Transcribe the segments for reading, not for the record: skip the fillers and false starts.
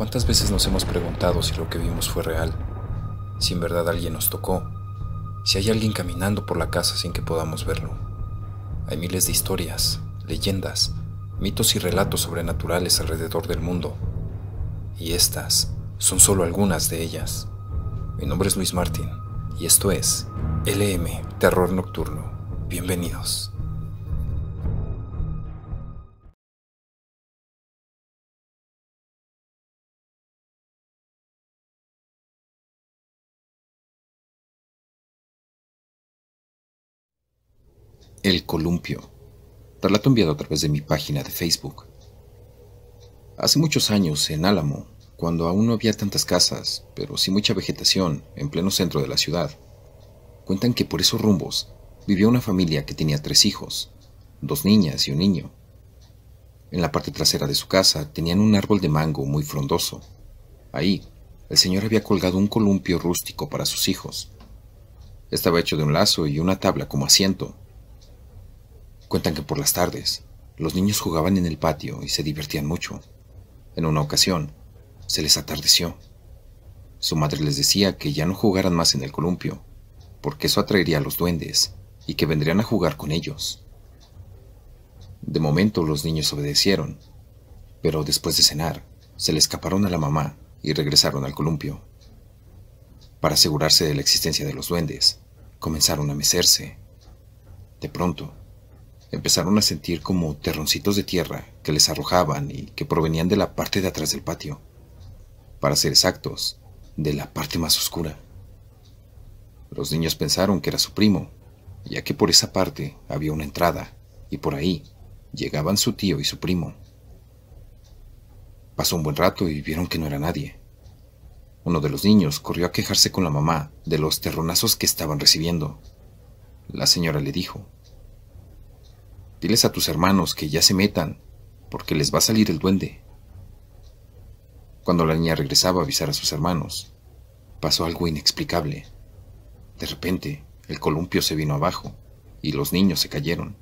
¿Cuántas veces nos hemos preguntado si lo que vimos fue real? Si en verdad alguien nos tocó, si hay alguien caminando por la casa sin que podamos verlo. Hay miles de historias, leyendas, mitos y relatos sobrenaturales alrededor del mundo, y estas son solo algunas de ellas. Mi nombre es Luis Martín, y esto es LM Terror Nocturno. Bienvenidos. El columpio. Relato enviado a través de mi página de Facebook. Hace muchos años, en Álamo, cuando aún no había tantas casas, pero sí mucha vegetación, en pleno centro de la ciudad, cuentan que por esos rumbos vivía una familia que tenía 3 hijos, 2 niñas y un niño. En la parte trasera de su casa tenían un árbol de mango muy frondoso. Ahí, el señor había colgado un columpio rústico para sus hijos. Estaba hecho de un lazo y una tabla como asiento. Cuentan que por las tardes, los niños jugaban en el patio y se divertían mucho. En una ocasión, se les atardeció. Su madre les decía que ya no jugaran más en el columpio, porque eso atraería a los duendes y que vendrían a jugar con ellos. De momento los niños obedecieron, pero después de cenar, se le escaparon a la mamá y regresaron al columpio. Para asegurarse de la existencia de los duendes, comenzaron a mecerse. De pronto, empezaron a sentir como terroncitos de tierra que les arrojaban y que provenían de la parte de atrás del patio. Para ser exactos, de la parte más oscura. Los niños pensaron que era su primo, ya que por esa parte había una entrada, y por ahí llegaban su tío y su primo. Pasó un buen rato y vieron que no era nadie. Uno de los niños corrió a quejarse con la mamá de los terronazos que estaban recibiendo. La señora le dijo: «Diles a tus hermanos que ya se metan, porque les va a salir el duende». Cuando la niña regresaba a avisar a sus hermanos, pasó algo inexplicable. De repente, el columpio se vino abajo y los niños se cayeron.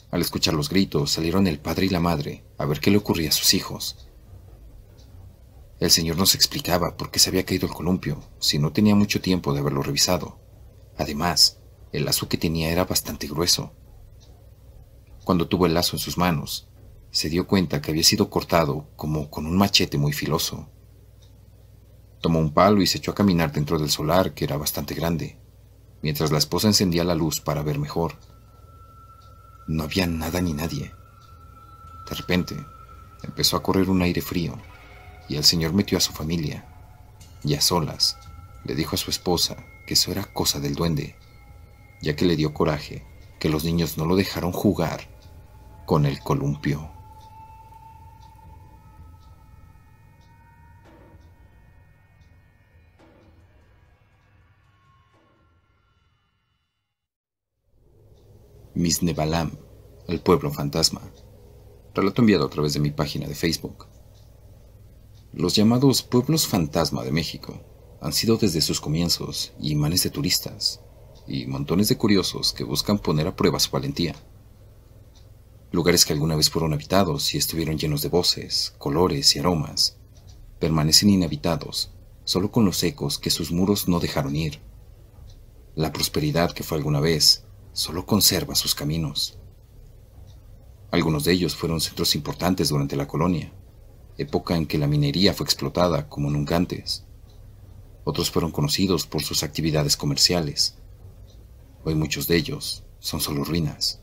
Al escuchar los gritos, salieron el padre y la madre a ver qué le ocurría a sus hijos. El señor no se explicaba por qué se había caído el columpio, si no tenía mucho tiempo de haberlo revisado. Además, el lazo que tenía era bastante grueso. Cuando tuvo el lazo en sus manos, se dio cuenta que había sido cortado como con un machete muy filoso. Tomó un palo y se echó a caminar dentro del solar, que era bastante grande, mientras la esposa encendía la luz para ver mejor. No había nada ni nadie. De repente, empezó a correr un aire frío, y el señor metió a su familia, y a solas, le dijo a su esposa que eso era cosa del duende, ya que le dio coraje que los niños no lo dejaron jugar con el columpio. Misnebalam, el pueblo fantasma. Relato enviado a través de mi página de Facebook. Los llamados pueblos fantasma de México han sido desde sus comienzos imanes de turistas y montones de curiosos que buscan poner a prueba su valentía. Lugares que alguna vez fueron habitados y estuvieron llenos de voces, colores y aromas, permanecen inhabitados solo con los ecos que sus muros no dejaron ir. La prosperidad que fue alguna vez solo conserva sus caminos. Algunos de ellos fueron centros importantes durante la colonia, época en que la minería fue explotada como nunca antes. Otros fueron conocidos por sus actividades comerciales. Hoy muchos de ellos son solo ruinas,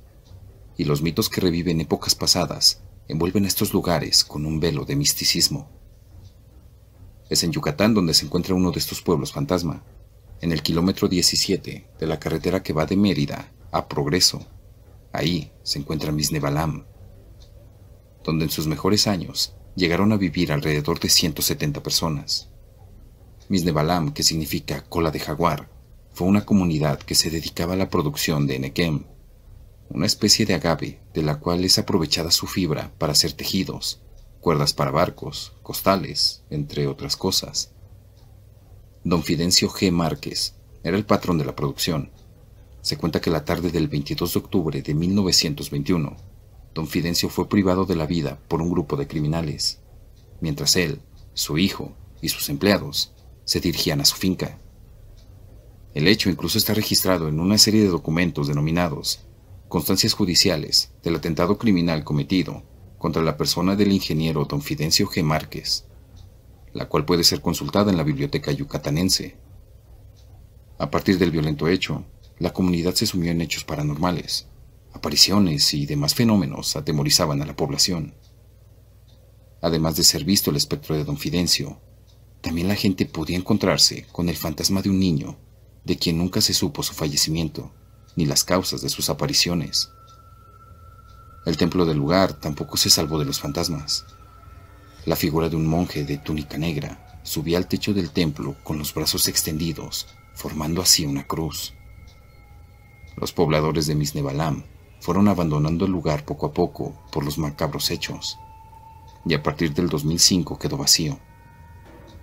y los mitos que reviven épocas pasadas envuelven a estos lugares con un velo de misticismo. Es en Yucatán donde se encuentra uno de estos pueblos fantasma, en el kilómetro 17 de la carretera que va de Mérida a Progreso. Ahí se encuentra Misnebalam, donde en sus mejores años llegaron a vivir alrededor de 170 personas. Misnebalam, que significa cola de jaguar, fue una comunidad que se dedicaba a la producción de enequem, una especie de agave de la cual es aprovechada su fibra para hacer tejidos, cuerdas para barcos, costales, entre otras cosas. Don Fidencio G. Márquez era el patrón de la producción. Se cuenta que la tarde del 22 de octubre de 1921, don Fidencio fue privado de la vida por un grupo de criminales. mientras él, su hijo y sus empleados se dirigían a su finca. El hecho incluso está registrado en una serie de documentos denominados Constancias Judiciales del atentado criminal cometido contra la persona del ingeniero don Fidencio G. Márquez, la cual puede ser consultada en la Biblioteca Yucatanense. A partir del violento hecho, la comunidad se sumió en hechos paranormales, apariciones y demás fenómenos atemorizaban a la población. Además de ser visto el espectro de don Fidencio, también la gente podía encontrarse con el fantasma de un niño, de quien nunca se supo su fallecimiento, ni las causas de sus apariciones. El templo del lugar tampoco se salvó de los fantasmas. La figura de un monje de túnica negra subía al techo del templo con los brazos extendidos, formando así una cruz. Los pobladores de Misnebalam fueron abandonando el lugar poco a poco por los macabros hechos, y a partir del 2005 quedó vacío.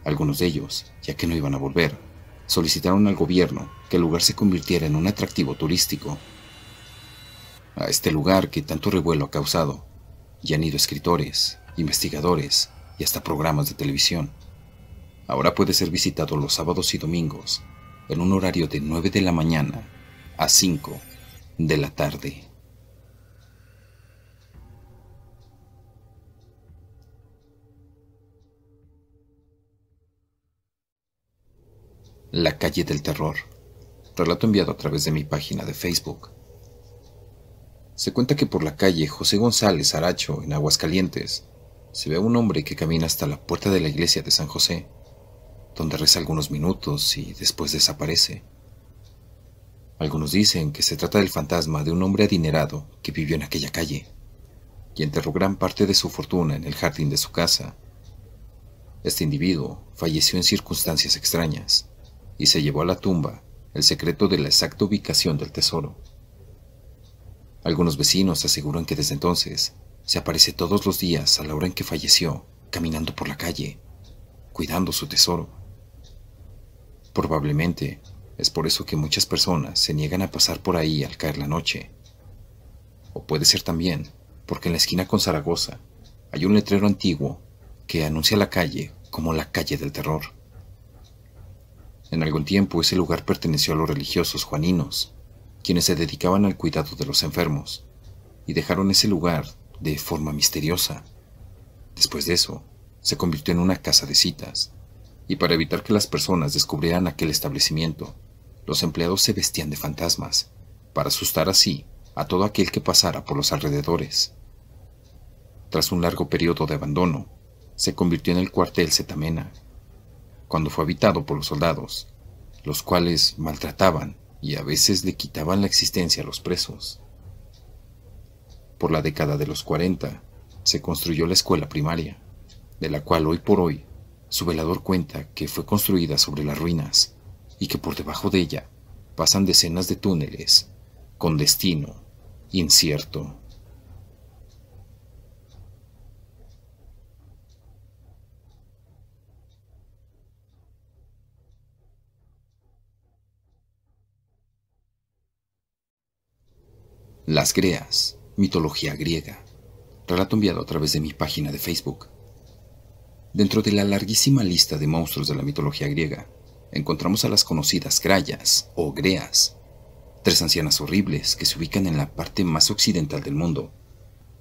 Algunos de ellos, ya que no iban a volver, solicitaron al gobierno que el lugar se convirtiera en un atractivo turístico. A este lugar que tanto revuelo ha causado, ya han ido escritores, investigadores y hasta programas de televisión. Ahora puede ser visitado los sábados y domingos, en un horario de 9 de la mañana a 5 de la tarde. La calle del terror. Relato enviado a través de mi página de Facebook. Se cuenta que por la calle José González Aracho, en Aguascalientes, se ve a un hombre que camina hasta la puerta de la iglesia de San José, donde reza algunos minutos y después desaparece. Algunos dicen que se trata del fantasma de un hombre adinerado que vivió en aquella calle y enterró gran parte de su fortuna en el jardín de su casa. Este individuo falleció en circunstancias extrañas y se llevó a la tumba el secreto de la exacta ubicación del tesoro. Algunos vecinos aseguran que desde entonces se aparece todos los días a la hora en que falleció, caminando por la calle, cuidando su tesoro. Probablemente es por eso que muchas personas se niegan a pasar por ahí al caer la noche. O puede ser también porque en la esquina con Zaragoza hay un letrero antiguo que anuncia la calle como la calle del terror. En algún tiempo ese lugar perteneció a los religiosos juaninos, quienes se dedicaban al cuidado de los enfermos, y dejaron ese lugar de forma misteriosa. Después de eso, se convirtió en una casa de citas, y para evitar que las personas descubrieran aquel establecimiento, los empleados se vestían de fantasmas, para asustar así a todo aquel que pasara por los alrededores. Tras un largo periodo de abandono, se convirtió en el cuartel Zetamena, cuando fue habitado por los soldados, los cuales maltrataban y a veces le quitaban la existencia a los presos. Por la década de los 40, se construyó la escuela primaria, de la cual hoy por hoy su velador cuenta que fue construida sobre las ruinas y que por debajo de ella pasan decenas de túneles con destino incierto. Las Greas, mitología griega. Relato enviado a través de mi página de Facebook. Dentro de la larguísima lista de monstruos de la mitología griega, encontramos a las conocidas Grayas o Greas, 3 ancianas horribles que se ubican en la parte más occidental del mundo,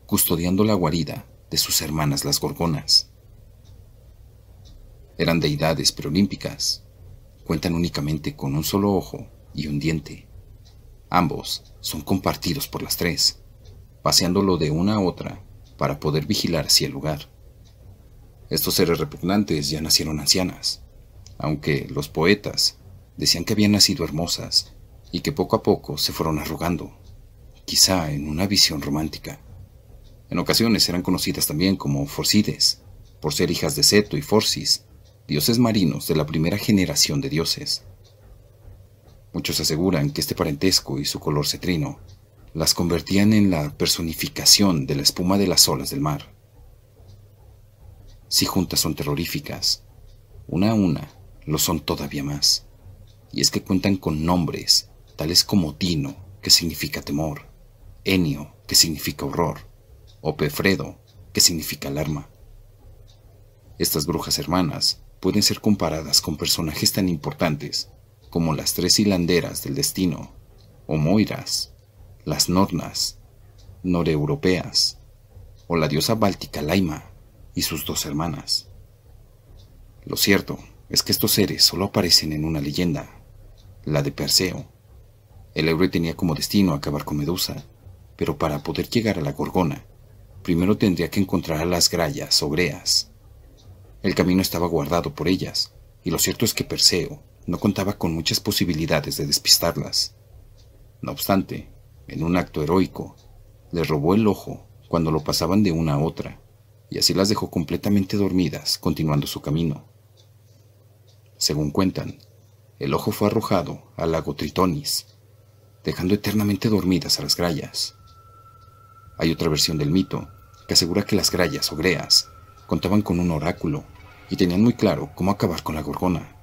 custodiando la guarida de sus hermanas las Gorgonas. Eran deidades preolímpicas. Cuentan únicamente con un solo ojo y un diente. Ambos son compartidos por las 3, paseándolo de una a otra para poder vigilar hacia el lugar. Estos seres repugnantes ya nacieron ancianas, aunque los poetas decían que habían nacido hermosas y que poco a poco se fueron arrugando, quizá en una visión romántica. En ocasiones eran conocidas también como Forcides, por ser hijas de Ceto y Forcis, dioses marinos de la primera generación de dioses. Muchos aseguran que este parentesco y su color cetrino las convertían en la personificación de la espuma de las olas del mar. Si juntas son terroríficas, una a una lo son todavía más, y es que cuentan con nombres tales como Tino, que significa temor, Enio, que significa horror, o Pefredo, que significa alarma. Estas brujas hermanas pueden ser comparadas con personajes tan importantes como las tres hilanderas del destino, o moiras, las nornas, noreuropeas, o la diosa báltica Laima y sus dos hermanas. Lo cierto es que estos seres solo aparecen en una leyenda, la de Perseo. El héroe tenía como destino acabar con Medusa, pero para poder llegar a la Gorgona, primero tendría que encontrar a las grayas o greas. El camino estaba guardado por ellas, y lo cierto es que Perseo no contaba con muchas posibilidades de despistarlas. No obstante, en un acto heroico, les robó el ojo cuando lo pasaban de una a otra, y así las dejó completamente dormidas, continuando su camino. Según cuentan, el ojo fue arrojado al lago Tritonis, dejando eternamente dormidas a las grayas. Hay otra versión del mito que asegura que las grayas o greas contaban con un oráculo y tenían muy claro cómo acabar con la Gorgona.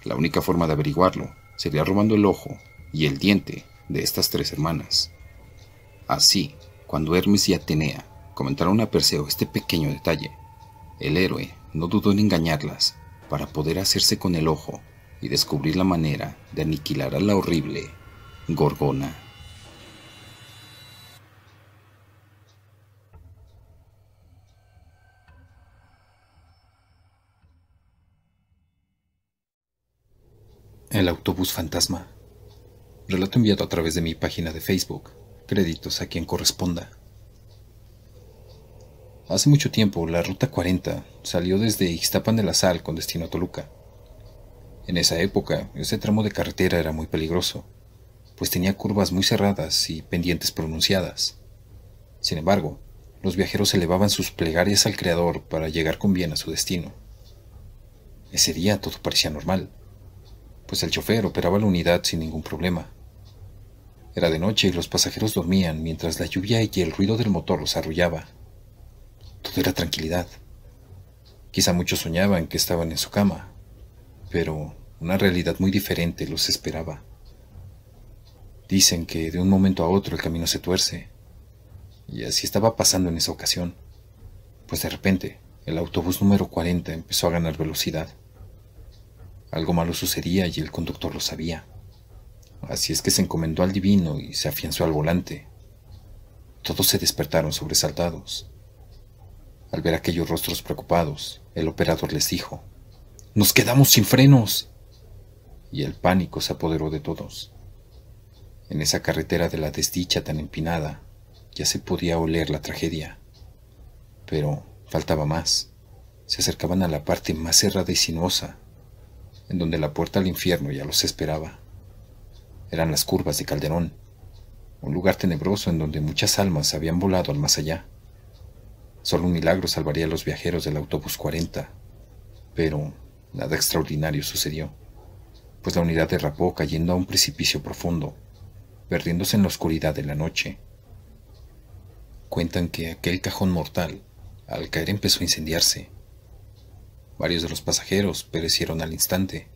La única forma de averiguarlo sería robando el ojo y el diente de estas tres hermanas. Así, cuando Hermes y Atenea comentaron a Perseo este pequeño detalle, el héroe no dudó en engañarlas para poder hacerse con el ojo y descubrir la manera de aniquilar a la horrible Gorgona. El autobús fantasma. Relato enviado a través de mi página de Facebook. Créditos a quien corresponda. Hace mucho tiempo, la Ruta 40 salió desde Ixtapan de la Sal con destino a Toluca. En esa época, ese tramo de carretera era muy peligroso, pues tenía curvas muy cerradas y pendientes pronunciadas. Sin embargo, los viajeros elevaban sus plegarias al Creador para llegar con bien a su destino. Ese día todo parecía normal, pues el chofer operaba la unidad sin ningún problema. Era de noche y los pasajeros dormían mientras la lluvia y el ruido del motor los arrullaba. Todo era tranquilidad. Quizá muchos soñaban que estaban en su cama, pero una realidad muy diferente los esperaba. Dicen que de un momento a otro el camino se tuerce, y así estaba pasando en esa ocasión, pues de repente el autobús número 40 empezó a ganar velocidad. Algo malo sucedía y el conductor lo sabía. Así es que se encomendó al divino y se afianzó al volante. Todos se despertaron sobresaltados. Al ver aquellos rostros preocupados, el operador les dijo: «¡Nos quedamos sin frenos!». Y el pánico se apoderó de todos. En esa carretera de la desdicha tan empinada, ya se podía oler la tragedia. Pero faltaba más. Se acercaban a la parte más cerrada y sinuosa, en donde la puerta al infierno ya los esperaba. Eran las curvas de Calderón, un lugar tenebroso en donde muchas almas habían volado al más allá. Solo un milagro salvaría a los viajeros del autobús 40, pero nada extraordinario sucedió, pues la unidad derrapó cayendo a un precipicio profundo, perdiéndose en la oscuridad de la noche. Cuentan que aquel cajón mortal, al caer, empezó a incendiarse. Varios de los pasajeros perecieron al instante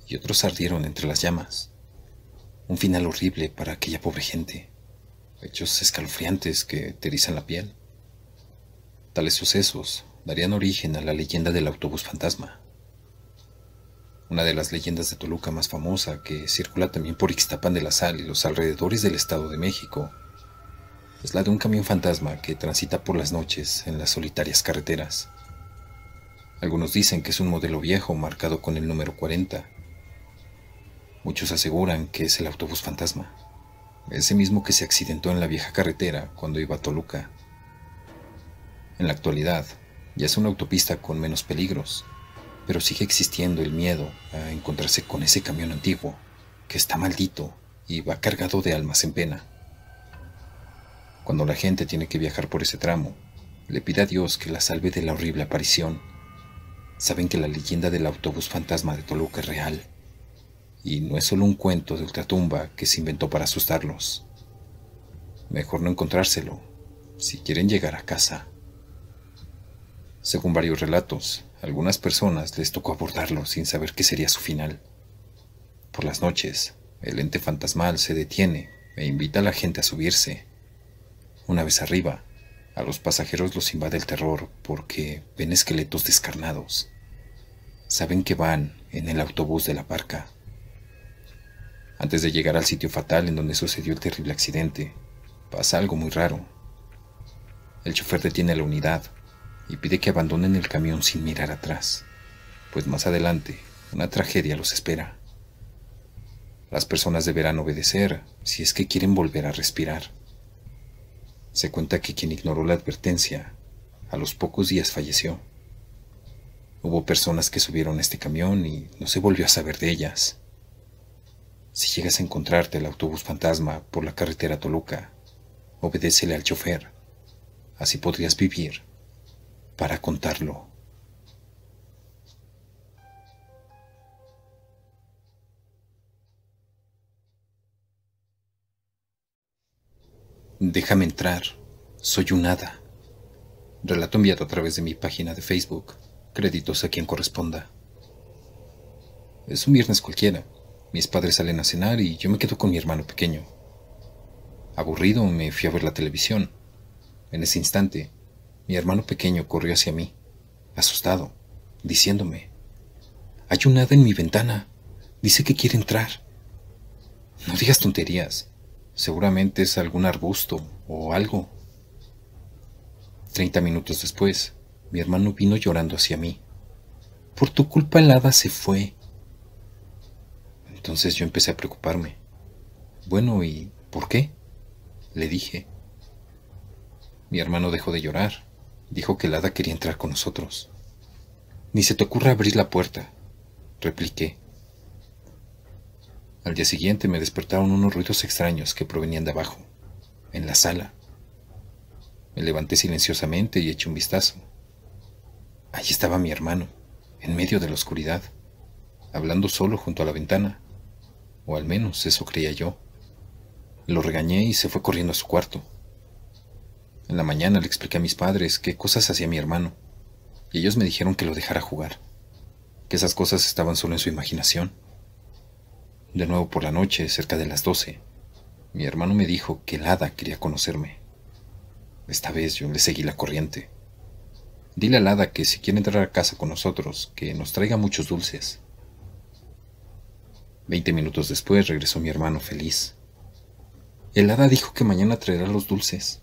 y otros ardieron entre las llamas. Un final horrible para aquella pobre gente, hechos escalofriantes que te erizan la piel. Tales sucesos darían origen a la leyenda del autobús fantasma. Una de las leyendas de Toluca más famosa, que circula también por Ixtapan de la Sal y los alrededores del Estado de México, es la de un camión fantasma que transita por las noches en las solitarias carreteras. Algunos dicen que es un modelo viejo marcado con el número 40. Muchos aseguran que es el autobús fantasma, ese mismo que se accidentó en la vieja carretera cuando iba a Toluca. En la actualidad, ya es una autopista con menos peligros, pero sigue existiendo el miedo a encontrarse con ese camión antiguo que está maldito y va cargado de almas en pena. Cuando la gente tiene que viajar por ese tramo, le pide a Dios que la salve de la horrible aparición. Saben que la leyenda del autobús fantasma de Toluca es real, y no es solo un cuento de ultratumba que se inventó para asustarlos. Mejor no encontrárselo si quieren llegar a casa. Según varios relatos, a algunas personas les tocó abordarlo sin saber qué sería su final. Por las noches, el ente fantasmal se detiene e invita a la gente a subirse. Una vez arriba, A los pasajeros los invade el terror porque ven esqueletos descarnados. Saben que van en el autobús de la barca. Antes de llegar al sitio fatal en donde sucedió el terrible accidente, pasa algo muy raro. El chofer detiene la unidad y pide que abandonen el camión sin mirar atrás, pues más adelante una tragedia los espera. Las personas deberán obedecer si es que quieren volver a respirar. Se cuenta que quien ignoró la advertencia, a los pocos días falleció. Hubo personas que subieron a este camión y no se volvió a saber de ellas. Si llegas a encontrarte el autobús fantasma por la carretera a Toluca, obedécele al chofer. Así podrías vivir para contarlo. Déjame entrar, soy un hada. Relato enviado a través de mi página de Facebook. Créditos a quien corresponda. Es un viernes cualquiera. Mis padres salen a cenar y yo me quedo con mi hermano pequeño. Aburrido, me fui a ver la televisión. En ese instante, mi hermano pequeño corrió hacia mí, asustado, diciéndome: «Hay un hada en mi ventana. Dice que quiere entrar». «No digas tonterías. Seguramente es algún arbusto o algo». 30 minutos después, mi hermano vino llorando hacia mí. «Por tu culpa el hada se fue». Entonces yo empecé a preocuparme. «Bueno, ¿y por qué?», le dije. Mi hermano dejó de llorar. Dijo que el hada quería entrar con nosotros. «Ni se te ocurra abrir la puerta», repliqué. Al día siguiente me despertaron unos ruidos extraños que provenían de abajo, en la sala. Me levanté silenciosamente y eché un vistazo. Allí estaba mi hermano, en medio de la oscuridad, hablando solo junto a la ventana, o al menos eso creía yo. Lo regañé y se fue corriendo a su cuarto. En la mañana le expliqué a mis padres qué cosas hacía mi hermano, y ellos me dijeron que lo dejara jugar, que esas cosas estaban solo en su imaginación. De nuevo por la noche, cerca de las 12, mi hermano me dijo que el hada quería conocerme. Esta vez yo le seguí la corriente. Dile al hada que si quiere entrar a casa con nosotros, que nos traiga muchos dulces. 20 minutos después regresó mi hermano feliz. El hada dijo que mañana traerá los dulces.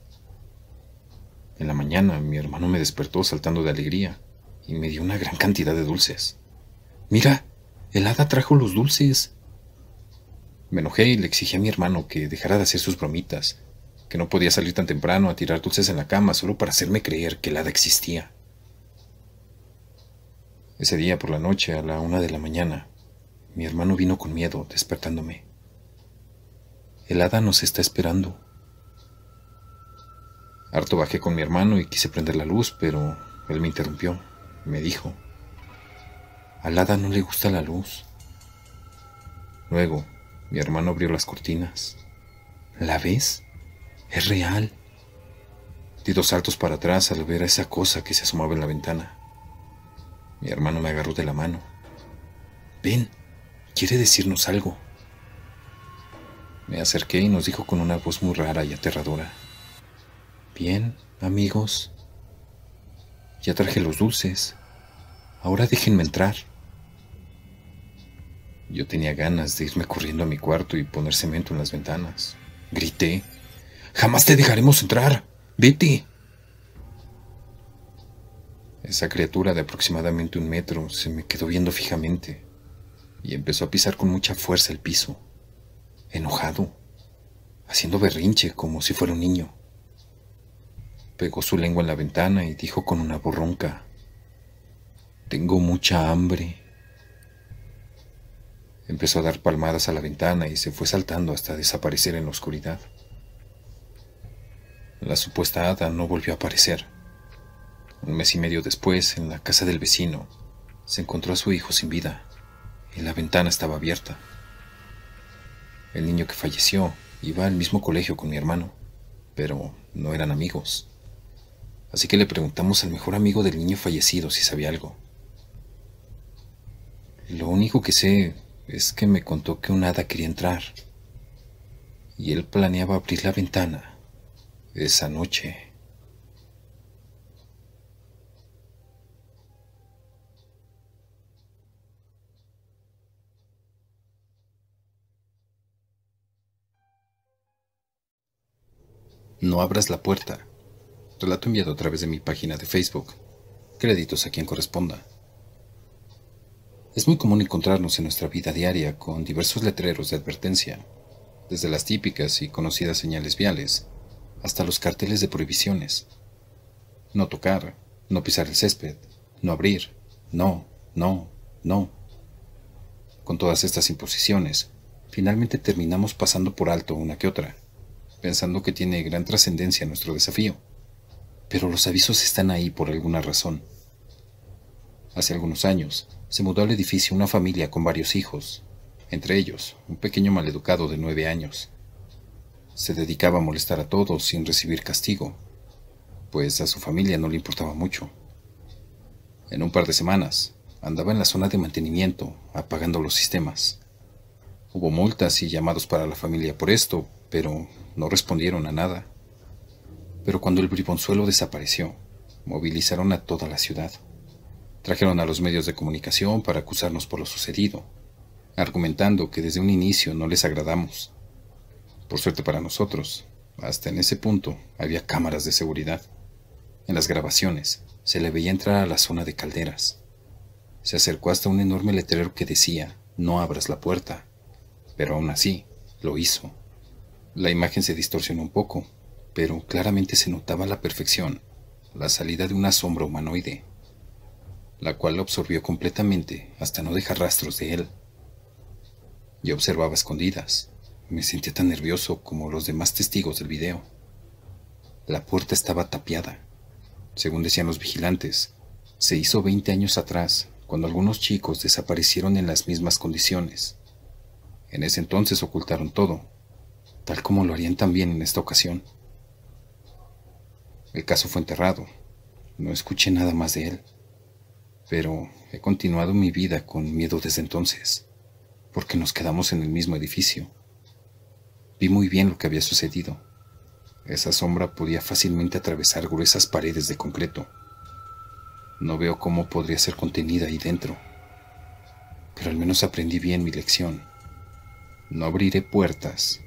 En la mañana mi hermano me despertó saltando de alegría y me dio una gran cantidad de dulces. «Mira, el hada trajo los dulces». Me enojé y le exigí a mi hermano que dejara de hacer sus bromitas, que no podía salir tan temprano a tirar dulces en la cama solo para hacerme creer que el hada existía. Ese día por la noche, a la 1 de la mañana, mi hermano vino con miedo, despertándome. «El hada nos está esperando». Harto bajé con mi hermano y quise prender la luz, pero él me interrumpió. Me dijo: «Al hada no le gusta la luz». Luego, mi hermano abrió las cortinas. «¿La ves? Es real». Di 2 saltos para atrás al ver a esa cosa que se asomaba en la ventana. Mi hermano me agarró de la mano. «Ven, quiere decirnos algo». Me acerqué y nos dijo con una voz muy rara y aterradora: «Bien, amigos, ya traje los dulces. Ahora déjenme entrar». Yo tenía ganas de irme corriendo a mi cuarto y poner cemento en las ventanas. Grité: «¡Jamás te dejaremos entrar! ¡Vete!». Esa criatura de aproximadamente 1 metro se me quedó viendo fijamente y empezó a pisar con mucha fuerza el piso, enojado, haciendo berrinche como si fuera un niño. Pegó su lengua en la ventana y dijo con una voz ronca: «Tengo mucha hambre». Empezó a dar palmadas a la ventana y se fue saltando hasta desaparecer en la oscuridad. La supuesta hada no volvió a aparecer. 1 mes y medio después, en la casa del vecino, se encontró a su hijo sin vida y la ventana estaba abierta. El niño que falleció iba al mismo colegio con mi hermano, pero no eran amigos. Así que le preguntamos al mejor amigo del niño fallecido si sabía algo. Lo único que sé es que me contó que un hada quería entrar y él planeaba abrir la ventana esa noche. No abras la puerta. Relato enviado a través de mi página de Facebook. Créditos a quien corresponda. Es muy común encontrarnos en nuestra vida diaria con diversos letreros de advertencia, desde las típicas y conocidas señales viales hasta los carteles de prohibiciones. No tocar, no pisar el césped, no abrir, no, no, no. Con todas estas imposiciones, finalmente terminamos pasando por alto una que otra, pensando que tiene gran trascendencia nuestro desafío. Pero los avisos están ahí por alguna razón. Hace algunos años, se mudó al edificio una familia con varios hijos, entre ellos un pequeño maleducado de 9 años. Se dedicaba a molestar a todos sin recibir castigo, pues a su familia no le importaba mucho. En un par de semanas, andaba en la zona de mantenimiento, apagando los sistemas. Hubo multas y llamados para la familia por esto, pero no respondieron a nada. Pero cuando el bribonzuelo desapareció, movilizaron a toda la ciudad. Trajeron a los medios de comunicación para acusarnos por lo sucedido, argumentando que desde un inicio no les agradamos. Por suerte para nosotros, hasta en ese punto había cámaras de seguridad. En las grabaciones se le veía entrar a la zona de calderas. Se acercó hasta un enorme letrero que decía, no abras la puerta, pero aún así, lo hizo. La imagen se distorsionó un poco, pero claramente se notaba a la perfección la salida de una sombra humanoide, la cual lo absorbió completamente hasta no dejar rastros de él. Yo observaba a escondidas. Me sentía tan nervioso como los demás testigos del video. La puerta estaba tapiada. Según decían los vigilantes, se hizo 20 años atrás, cuando algunos chicos desaparecieron en las mismas condiciones. En ese entonces ocultaron todo, tal como lo harían también en esta ocasión. El caso fue enterrado. No escuché nada más de él. Pero he continuado mi vida con miedo desde entonces, porque nos quedamos en el mismo edificio. Vi muy bien lo que había sucedido. Esa sombra podía fácilmente atravesar gruesas paredes de concreto. No veo cómo podría ser contenida ahí dentro. Pero al menos aprendí bien mi lección. No abriré puertas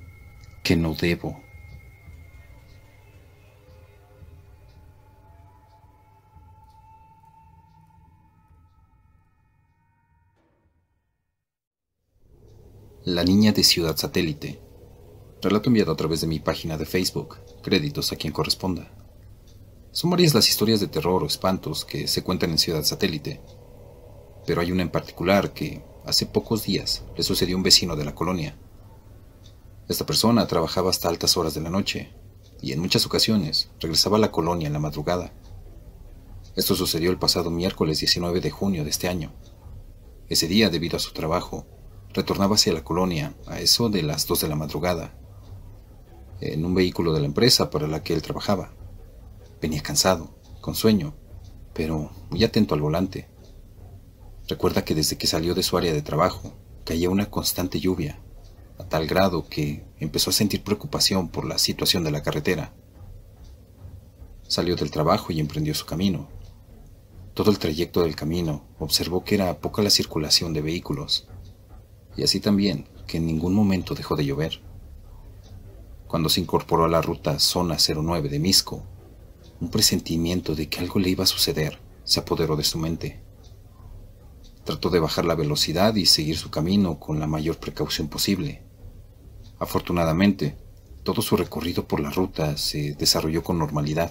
que no debo. La niña de Ciudad Satélite. Relato enviado a través de mi página de Facebook. Créditos a quien corresponda. Son varias las historias de terror o espantos que se cuentan en Ciudad Satélite, pero hay una en particular que hace pocos días le sucedió a un vecino de la colonia. Esta persona trabajaba hasta altas horas de la noche y en muchas ocasiones regresaba a la colonia en la madrugada. Esto sucedió el pasado miércoles 19 de junio de este año. Ese día, debido a su trabajo, retornaba hacia la colonia a eso de las 2 de la madrugada, en un vehículo de la empresa para la que él trabajaba. Venía cansado, con sueño, pero muy atento al volante. Recuerda que desde que salió de su área de trabajo, caía una constante lluvia, a tal grado que empezó a sentir preocupación por la situación de la carretera. Salió del trabajo y emprendió su camino. Todo el trayecto del camino observó que era poca la circulación de vehículos, y así también que en ningún momento dejó de llover. Cuando se incorporó a la ruta Zona 09 de Misco, un presentimiento de que algo le iba a suceder se apoderó de su mente. Trató de bajar la velocidad y seguir su camino con la mayor precaución posible. Afortunadamente, todo su recorrido por la ruta se desarrolló con normalidad,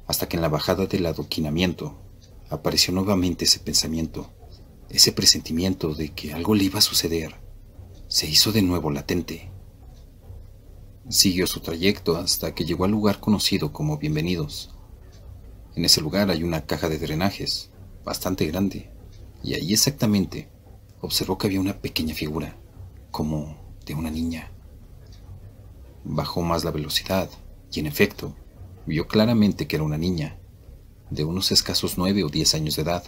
hasta que en la bajada del adoquinamiento apareció nuevamente ese pensamiento, ese presentimiento de que algo le iba a suceder. Se hizo de nuevo latente. Siguió su trayecto hasta que llegó al lugar conocido como Bienvenidos. En ese lugar hay una caja de drenajes, bastante grande, y ahí exactamente observó que había una pequeña figura, como de una niña. Bajó más la velocidad, y en efecto, vio claramente que era una niña, de unos escasos 9 o 10 años de edad.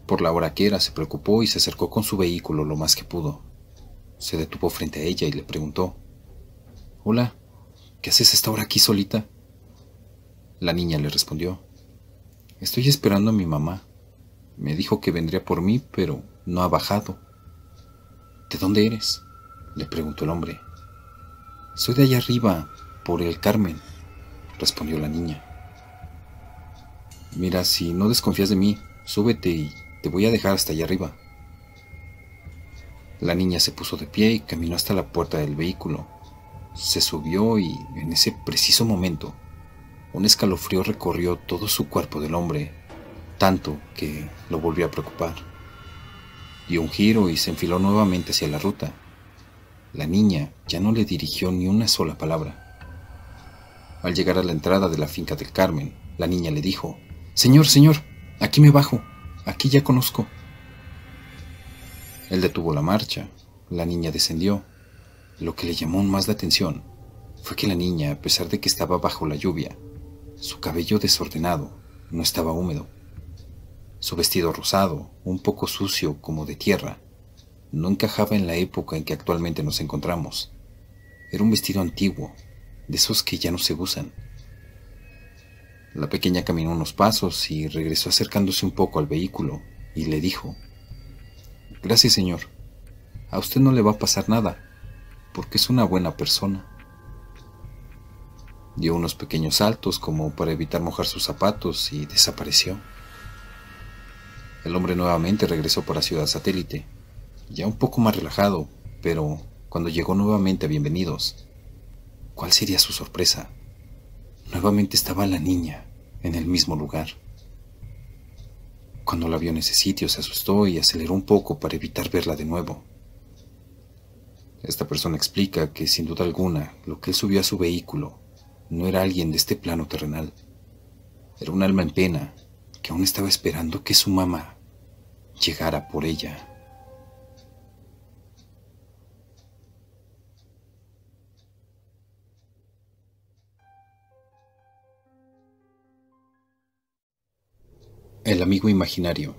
Por la hora que era, se preocupó y se acercó con su vehículo lo más que pudo. Se detuvo frente a ella y le preguntó: «Hola, ¿qué haces a esta hora aquí solita?». La niña le respondió: «Estoy esperando a mi mamá. Me dijo que vendría por mí, pero no ha bajado». «¿De dónde eres?», le preguntó el hombre. «Soy de allá arriba, por el Carmen, respondió la niña. Mira, si no desconfías de mí, súbete y te voy a dejar hasta allá arriba. La niña se puso de pie y caminó hasta la puerta del vehículo. Se subió y, en ese preciso momento, un escalofrío recorrió todo su cuerpo del hombre, tanto que lo volvió a preocupar. Dio un giro y se enfiló nuevamente hacia la ruta. La niña ya no le dirigió ni una sola palabra. Al llegar a la entrada de la finca del Carmen, la niña le dijo: Señor, señor, aquí me bajo, aquí ya conozco. Él detuvo la marcha, la niña descendió. Lo que le llamó más la atención fue que la niña, a pesar de que estaba bajo la lluvia, su cabello desordenado no estaba húmedo. Su vestido rosado, un poco sucio como de tierra, no encajaba en la época en que actualmente nos encontramos. Era un vestido antiguo, de esos que ya no se usan. La pequeña caminó unos pasos y regresó acercándose un poco al vehículo y le dijo: Gracias, señor. A usted no le va a pasar nada, porque es una buena persona. Dio unos pequeños saltos como para evitar mojar sus zapatos y desapareció. El hombre nuevamente regresó por la ciudad satélite, ya un poco más relajado, pero cuando llegó nuevamente a Bienvenidos, ¿cuál sería su sorpresa? Nuevamente estaba la niña en el mismo lugar. Cuando la vio en ese sitio se asustó y aceleró un poco para evitar verla de nuevo. Esta persona explica que sin duda alguna lo que él subió a su vehículo no era alguien de este plano terrenal. Era un alma en pena que aún estaba esperando que su mamá llegara por ella. El amigo imaginario.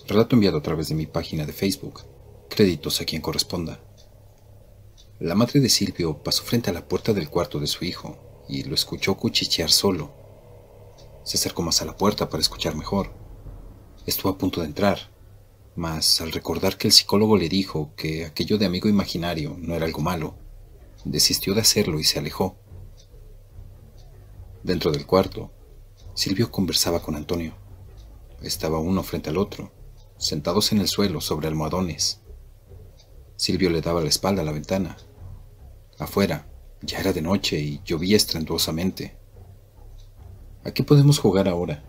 Relato enviado a través de mi página de Facebook. Créditos a quien corresponda. La madre de Silvio pasó frente a la puerta del cuarto de su hijo y lo escuchó cuchichear solo. Se acercó más a la puerta para escuchar mejor. Estuvo a punto de entrar, mas al recordar que el psicólogo le dijo que aquello de amigo imaginario no era algo malo, desistió de hacerlo y se alejó. Dentro del cuarto, Silvio conversaba con Antonio. Estaba uno frente al otro, sentados en el suelo sobre almohadones. Silvio le daba la espalda a la ventana. Afuera, ya era de noche y llovía estruendosamente. ¿A qué podemos jugar ahora?,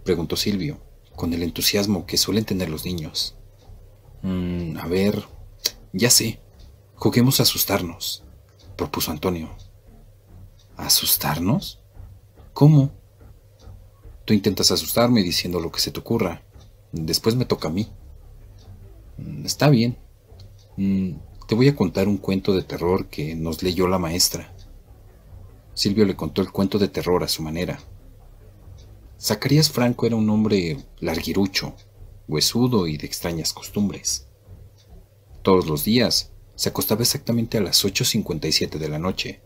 preguntó Silvio, con el entusiasmo que suelen tener los niños. A ver, ya sé, juguemos a asustarnos, propuso Antonio. ¿Asustarnos? ¿Cómo? Tú intentas asustarme diciendo lo que se te ocurra. Después me toca a mí. Está bien. Te voy a contar un cuento de terror que nos leyó la maestra. Silvio le contó el cuento de terror a su manera. Zacarías Franco era un hombre larguirucho, huesudo y de extrañas costumbres. Todos los días se acostaba exactamente a las 8:57 de la noche.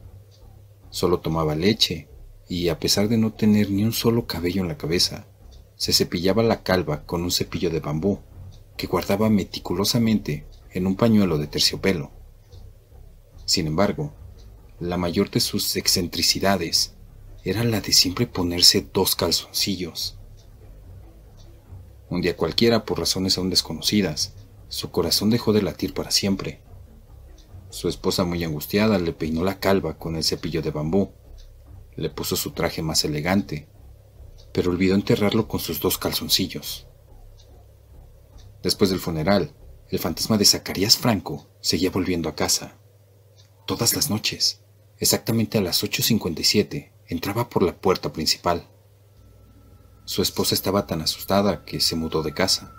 Solo tomaba leche y, a pesar de no tener ni un solo cabello en la cabeza, se cepillaba la calva con un cepillo de bambú que guardaba meticulosamente en un pañuelo de terciopelo. Sin embargo, la mayor de sus excentricidades era la de siempre ponerse 2 calzoncillos. Un día cualquiera, por razones aún desconocidas, su corazón dejó de latir para siempre. Su esposa, muy angustiada, le peinó la calva con el cepillo de bambú, le puso su traje más elegante, pero olvidó enterrarlo con sus 2 calzoncillos. Después del funeral, el fantasma de Zacarías Franco seguía volviendo a casa. Todas las noches, exactamente a las 8:57, entraba por la puerta principal. Su esposa estaba tan asustada que se mudó de casa,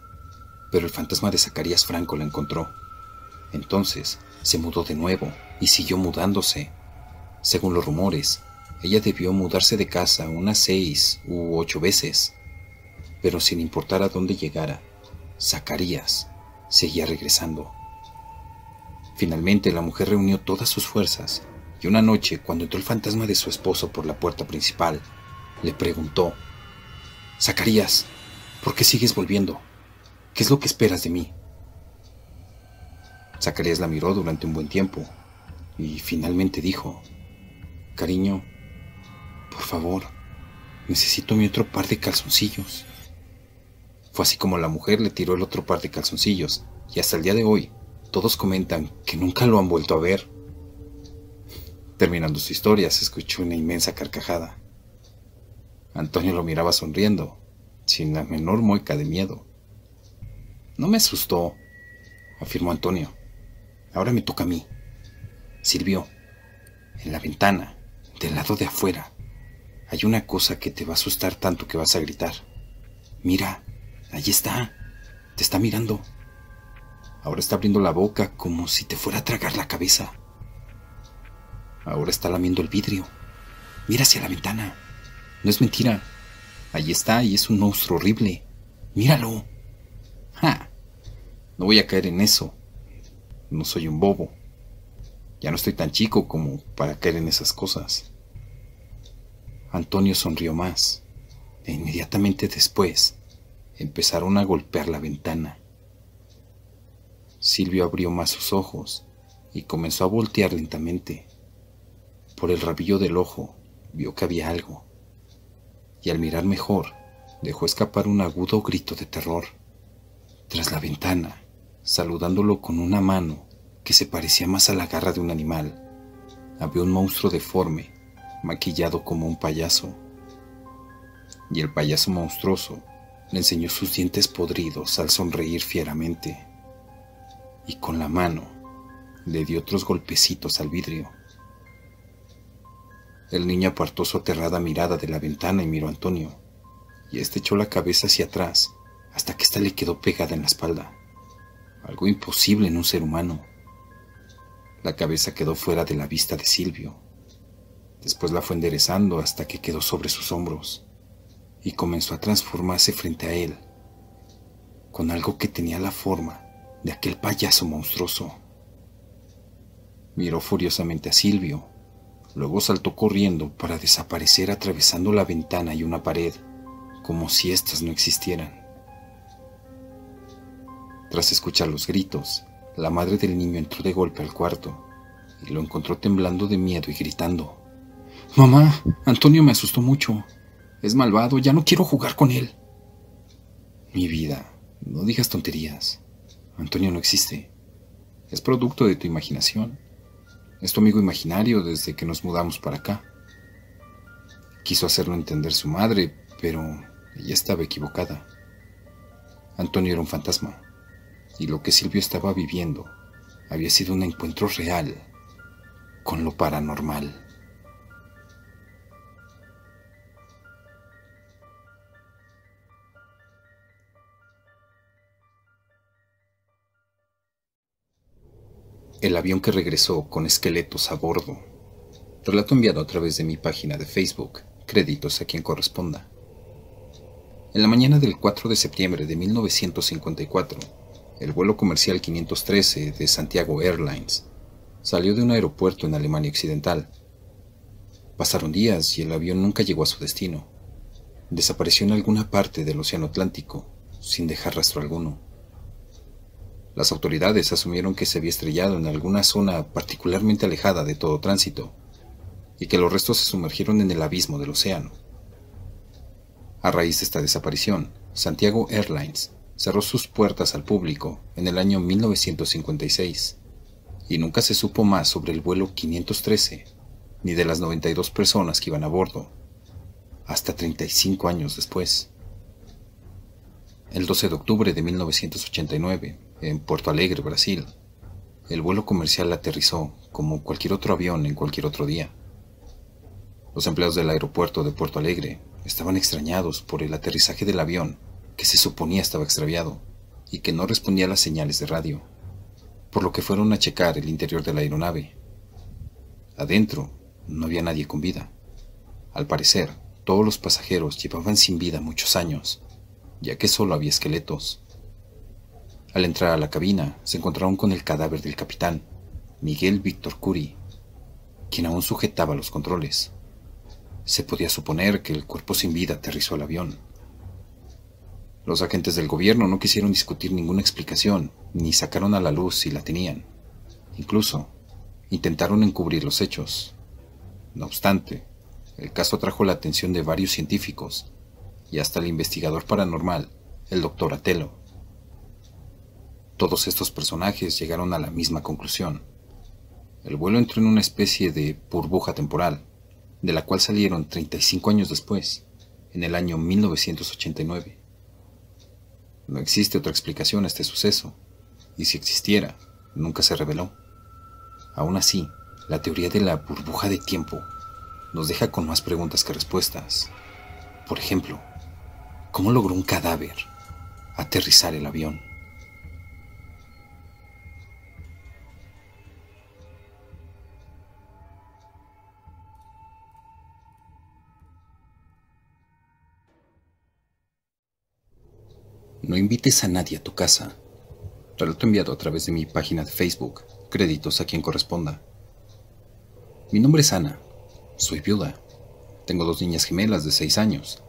pero el fantasma de Zacarías Franco la encontró. Entonces se mudó de nuevo y siguió mudándose. Según los rumores, ella debió mudarse de casa unas 6 u 8 veces, pero sin importar a dónde llegara, Zacarías seguía regresando. Finalmente la mujer reunió todas sus fuerzas y una noche, cuando entró el fantasma de su esposo por la puerta principal, le preguntó: Zacarías, ¿por qué sigues volviendo? ¿Qué es lo que esperas de mí? Zacarías la miró durante un buen tiempo y finalmente dijo: Cariño, Por favor, necesito mi otro par de calzoncillos. Fue así como la mujer le tiró el otro par de calzoncillos, y hasta el día de hoy, todos comentan que nunca lo han vuelto a ver. Terminando su historia, se escuchó una inmensa carcajada. Antonio lo miraba sonriendo, sin la menor mueca de miedo. No me asustó, afirmó Antonio. Ahora me toca a mí. Sirvió. En la ventana, del lado de afuera, hay una cosa que te va a asustar tanto que vas a gritar. Mira, ahí está. Te está mirando. Ahora está abriendo la boca como si te fuera a tragar la cabeza. Ahora está lamiendo el vidrio. Mira hacia la ventana. No es mentira. Ahí está y es un monstruo horrible. Míralo. ¡Ja! No voy a caer en eso. No soy un bobo. Ya no estoy tan chico como para caer en esas cosas. Antonio sonrió más, e inmediatamente después empezaron a golpear la ventana. Silvio abrió más sus ojos y comenzó a voltear lentamente. Por el rabillo del ojo vio que había algo, y al mirar mejor dejó escapar un agudo grito de terror. Tras la ventana, saludándolo con una mano que se parecía más a la garra de un animal, había un monstruo deforme, maquillado como un payaso. Y el payaso monstruoso le enseñó sus dientes podridos al sonreír fieramente, y con la mano le dio otros golpecitos al vidrio. El niño apartó su aterrada mirada de la ventana y miró a Antonio, y éste echó la cabeza hacia atrás hasta que ésta le quedó pegada en la espalda. Algo imposible en un ser humano. La cabeza quedó fuera de la vista de Silvio. Después la fue enderezando hasta que quedó sobre sus hombros y comenzó a transformarse frente a él, con algo que tenía la forma de aquel payaso monstruoso. Miró furiosamente a Silvio, luego saltó corriendo para desaparecer atravesando la ventana y una pared, como si éstas no existieran. Tras escuchar los gritos, la madre del niño entró de golpe al cuarto y lo encontró temblando de miedo y gritando: «Mamá, Antonio me asustó mucho. Es malvado, ya no quiero jugar con él». «Mi vida, no digas tonterías. Antonio no existe. Es producto de tu imaginación. Es tu amigo imaginario desde que nos mudamos para acá». Quiso hacerlo entender su madre, pero ella estaba equivocada. Antonio era un fantasma, y lo que Silvio estaba viviendo había sido un encuentro real con lo paranormal. El avión que regresó con esqueletos a bordo. Relato enviado a través de mi página de Facebook. Créditos a quien corresponda. En la mañana del 4 de septiembre de 1954, el vuelo comercial 513 de Santiago Airlines salió de un aeropuerto en Alemania Occidental. Pasaron días y el avión nunca llegó a su destino. Desapareció en alguna parte del Océano Atlántico, sin dejar rastro alguno. Las autoridades asumieron que se había estrellado en alguna zona particularmente alejada de todo tránsito y que los restos se sumergieron en el abismo del océano. A raíz de esta desaparición, Santiago Airlines cerró sus puertas al público en el año 1956 y nunca se supo más sobre el vuelo 513 ni de las 92 personas que iban a bordo, hasta 35 años después. El 12 de octubre de 1989, en Porto Alegre, Brasil, el vuelo comercial aterrizó como cualquier otro avión en cualquier otro día. Los empleados del aeropuerto de Porto Alegre estaban extrañados por el aterrizaje del avión, que se suponía estaba extraviado y que no respondía a las señales de radio, por lo que fueron a checar el interior de la aeronave. Adentro no había nadie con vida. Al parecer, todos los pasajeros llevaban sin vida muchos años, ya que solo había esqueletos. Al entrar a la cabina, se encontraron con el cadáver del capitán, Miguel Víctor Curi, quien aún sujetaba los controles. Se podía suponer que el cuerpo sin vida aterrizó al avión. Los agentes del gobierno no quisieron discutir ninguna explicación, ni sacaron a la luz si la tenían. Incluso, intentaron encubrir los hechos. No obstante, el caso atrajo la atención de varios científicos y hasta el investigador paranormal, el Dr. Atelo. Todos estos personajes llegaron a la misma conclusión. El vuelo entró en una especie de burbuja temporal, de la cual salieron 35 años después, en el año 1989. No existe otra explicación a este suceso, y si existiera, nunca se reveló. Aún así, la teoría de la burbuja de tiempo nos deja con más preguntas que respuestas. Por ejemplo, ¿cómo logró un cadáver aterrizar el avión? No invites a nadie a tu casa. Relato enviado a través de mi página de Facebook. Créditos a quien corresponda. Mi nombre es Ana. Soy viuda. Tengo 2 niñas gemelas de 6 años.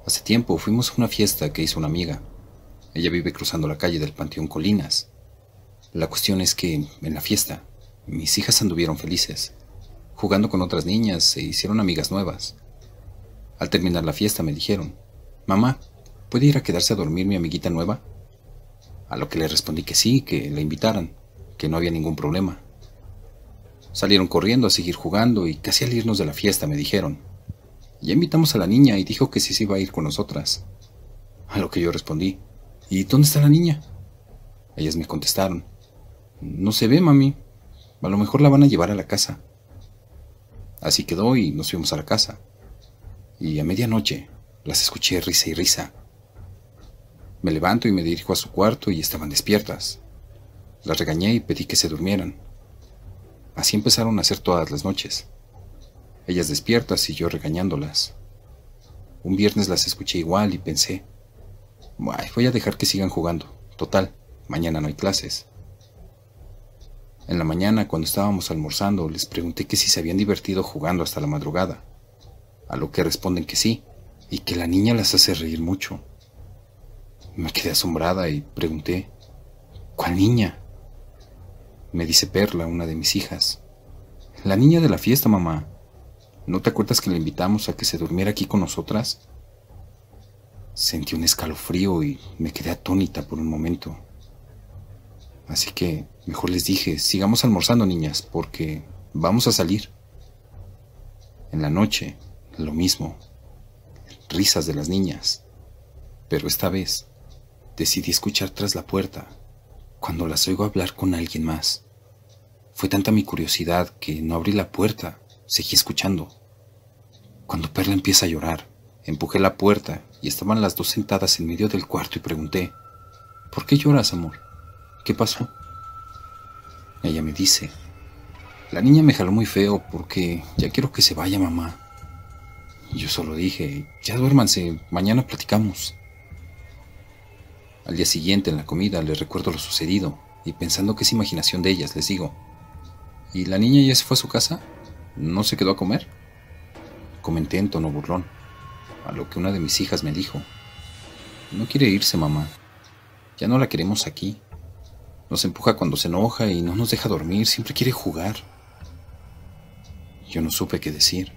Hace tiempo fuimos a una fiesta que hizo una amiga. Ella vive cruzando la calle del Panteón Colinas. La cuestión es que, en la fiesta, mis hijas anduvieron felices. Jugando con otras niñas, se hicieron amigas nuevas. Al terminar la fiesta me dijeron: «Mamá, ¿puede ir a quedarse a dormir mi amiguita nueva?». A lo que le respondí que sí, que la invitaran, que no había ningún problema. Salieron corriendo a seguir jugando y casi al irnos de la fiesta me dijeron: «Ya invitamos a la niña y dijo que sí se iba a ir con nosotras». A lo que yo respondí: «¿Y dónde está la niña?». Ellas me contestaron: «No se ve, mami. A lo mejor la van a llevar a la casa». Así quedó y nos fuimos a la casa. Y a medianoche las escuché risa y risa. Me levanto y me dirijo a su cuarto y estaban despiertas. Las regañé y pedí que se durmieran. Así empezaron a hacer todas las noches. Ellas despiertas y yo regañándolas. Un viernes las escuché igual y pensé: «Ay, voy a dejar que sigan jugando. Total, mañana no hay clases». En la mañana, cuando estábamos almorzando, les pregunté que si se habían divertido jugando hasta la madrugada. A lo que responden que sí, y que la niña las hace reír mucho. Me quedé asombrada y pregunté: «¿Cuál niña?». Me dice Perla, una de mis hijas: «La niña de la fiesta, mamá. ¿No te acuerdas que la invitamos a que se durmiera aquí con nosotras?». Sentí un escalofrío y me quedé atónita por un momento. Así que mejor les dije: «Sigamos almorzando, niñas, porque vamos a salir». En la noche, lo mismo. Risas de las niñas. Pero esta vez decidí escuchar tras la puerta, cuando las oigo hablar con alguien más. Fue tanta mi curiosidad que no abrí la puerta, seguí escuchando. Cuando Perla empieza a llorar, empujé la puerta y estaban las dos sentadas en medio del cuarto y pregunté: «¿Por qué lloras, amor? ¿Qué pasó?». Ella me dice: «La niña me jaló muy feo porque ya quiero que se vaya, mamá». Yo solo dije: «Ya duérmanse, mañana platicamos». Al día siguiente, en la comida, les recuerdo lo sucedido y pensando que es imaginación de ellas, les digo: «¿Y la niña ya se fue a su casa? ¿No se quedó a comer?». Comenté en tono burlón, a lo que una de mis hijas me dijo: «No quiere irse, mamá. Ya no la queremos aquí. Nos empuja cuando se enoja y no nos deja dormir, siempre quiere jugar». Yo no supe qué decir.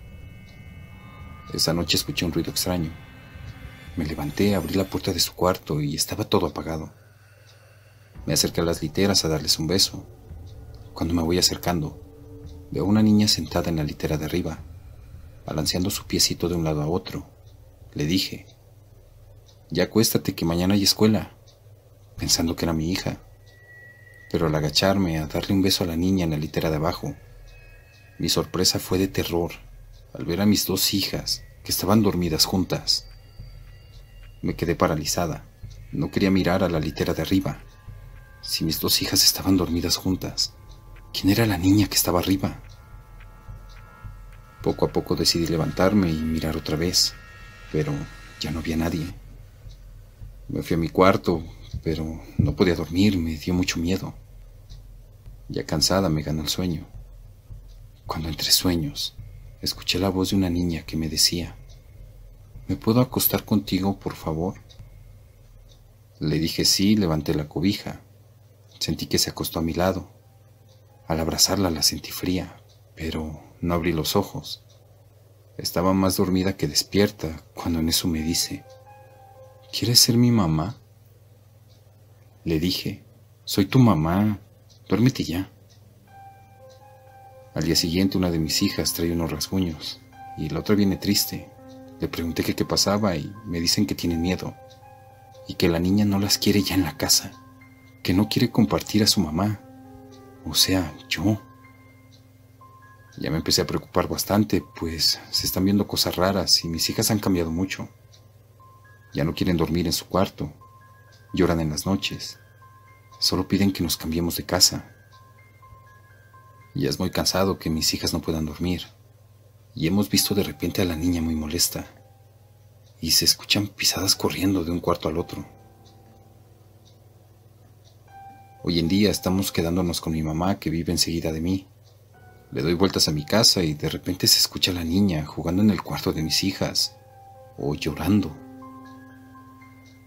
Esa noche escuché un ruido extraño. Me levanté, abrí la puerta de su cuarto y estaba todo apagado. Me acerqué a las literas a darles un beso. Cuando me voy acercando, veo a una niña sentada en la litera de arriba, balanceando su piecito de un lado a otro. Le dije: «Ya acuéstate, que mañana hay escuela», pensando que era mi hija. Pero al agacharme a darle un beso a la niña en la litera de abajo, mi sorpresa fue de terror al ver a mis 2 hijas que estaban dormidas juntas. Me quedé paralizada. No quería mirar a la litera de arriba. Si mis 2 hijas estaban dormidas juntas, ¿quién era la niña que estaba arriba? Poco a poco decidí levantarme y mirar otra vez, pero ya no había nadie. Me fui a mi cuarto, pero no podía dormir, me dio mucho miedo. Ya cansada me ganó el sueño. Cuando entre sueños, escuché la voz de una niña que me decía: «¿Me puedo acostar contigo, por favor?». Le dije sí, levanté la cobija. Sentí que se acostó a mi lado. Al abrazarla la sentí fría, pero no abrí los ojos. Estaba más dormida que despierta cuando en eso me dice: ¿quieres ser mi mamá? Le dije: soy tu mamá, duérmete ya. Al día siguiente una de mis hijas trae unos rasguños y la otra viene triste. Le pregunté que qué pasaba y me dicen que tienen miedo y que la niña no las quiere ya en la casa, que no quiere compartir a su mamá, o sea, yo. Ya me empecé a preocupar bastante, pues se están viendo cosas raras y mis hijas han cambiado mucho. Ya no quieren dormir en su cuarto, lloran en las noches, solo piden que nos cambiemos de casa. Ya es muy cansado que mis hijas no puedan dormir, y hemos visto de repente a la niña muy molesta, y se escuchan pisadas corriendo de un cuarto al otro. Hoy en día estamos quedándonos con mi mamá, que vive enseguida de mí. Le doy vueltas a mi casa y de repente se escucha a la niña jugando en el cuarto de mis hijas, o llorando.